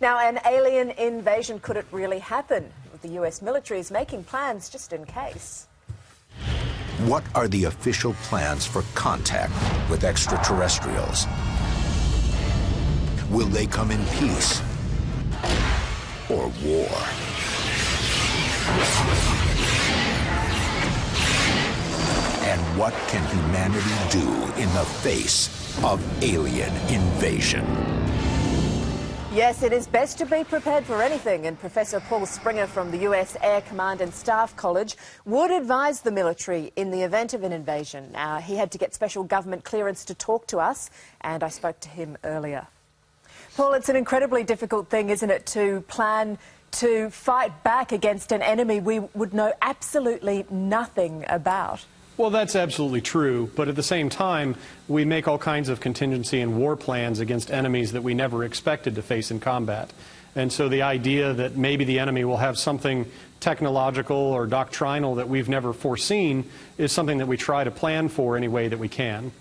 Now, an alien invasion, could it really happen? The US military is making plans just in case. What are the official plans for contact with extraterrestrials? Will they come in peace or war? And what can humanity do in the face of alien invasion? Yes, it is best to be prepared for anything, and Professor Paul Springer from the US Air Command and Staff College would advise the military in the event of an invasion. He had to get special government clearance to talk to us, and I spoke to him earlier. Paul, it's an incredibly difficult thing, isn't it, to plan to fight back against an enemy we would know absolutely nothing about? Well, that's absolutely true, but at the same time, we make all kinds of contingency and war plans against enemies that we never expected to face in combat. And so the idea that maybe the enemy will have something technological or doctrinal that we've never foreseen is something that we try to plan for any way that we can.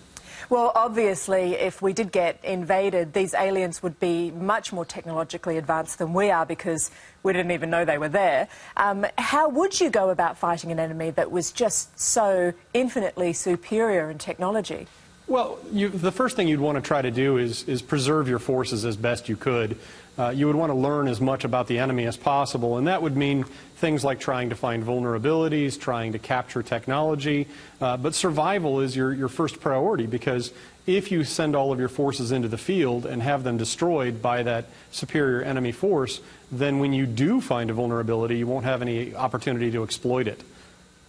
Well, obviously, if we did get invaded, these aliens would be much more technologically advanced than we are because we didn't even know they were there. How would you go about fighting an enemy that was just so infinitely superior in technology? Well, the first thing you'd want to try to do is preserve your forces as best you could. You would want to learn as much about the enemy as possible, and that would mean things like trying to find vulnerabilities, trying to capture technology. But survival is your first priority, because if you send all of your forces into the field and have them destroyed by that superior enemy force, then when you do find a vulnerability, you won't have any opportunity to exploit it.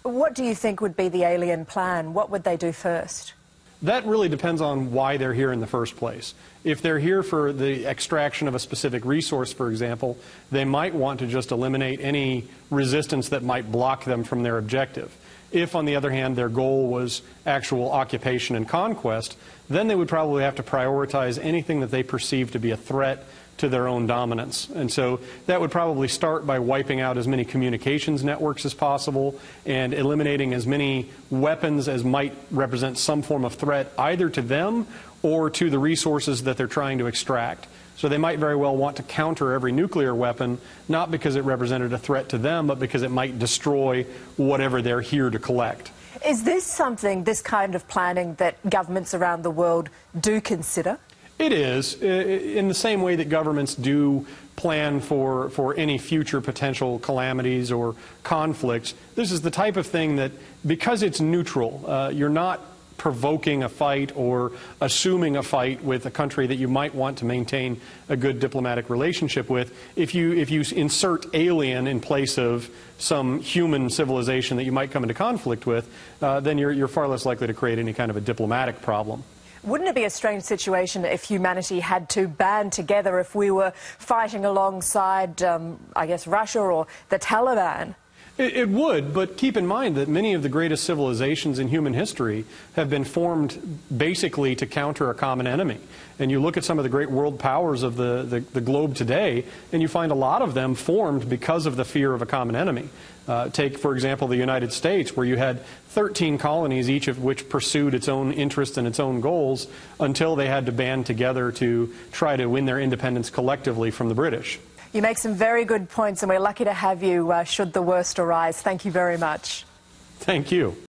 What do you think would be the alien plan? What would they do first? That really depends on why they're here in the first place. If they're here for the extraction of a specific resource, for example, they might want to just eliminate any resistance that might block them from their objective. If, on the other hand, their goal was actual occupation and conquest, then they would probably have to prioritize anything that they perceive to be a threat to their own dominance. And so that would probably start by wiping out as many communications networks as possible and eliminating as many weapons as might represent some form of threat either to them or to the resources that they're trying to extract. So they might very well want to counter every nuclear weapon, not because it represented a threat to them, but because it might destroy whatever they're here to collect. Is this something, this kind of planning, that governments around the world do consider? It is, in the same way that governments do plan for any future potential calamities or conflicts. This is the type of thing that, because it's neutral, you're not provoking a fight or assuming a fight with a country that you might want to maintain a good diplomatic relationship with. If you insert alien in place of some human civilization that you might come into conflict with, then you're far less likely to create any kind of a diplomatic problem. Wouldn't it be a strange situation if humanity had to band together if we were fighting alongside, I guess, Russia or the Taliban? It would, but keep in mind that many of the greatest civilizations in human history have been formed basically to counter a common enemy. And you look at some of the great world powers of the globe today, and you find a lot of them formed because of the fear of a common enemy. Take, for example, the United States, where you had 13 colonies, each of which pursued its own interests and its own goals until they had to band together to try to win their independence collectively from the British. You make some very good points, and we're lucky to have you should the worst arise. Thank you very much. Thank you.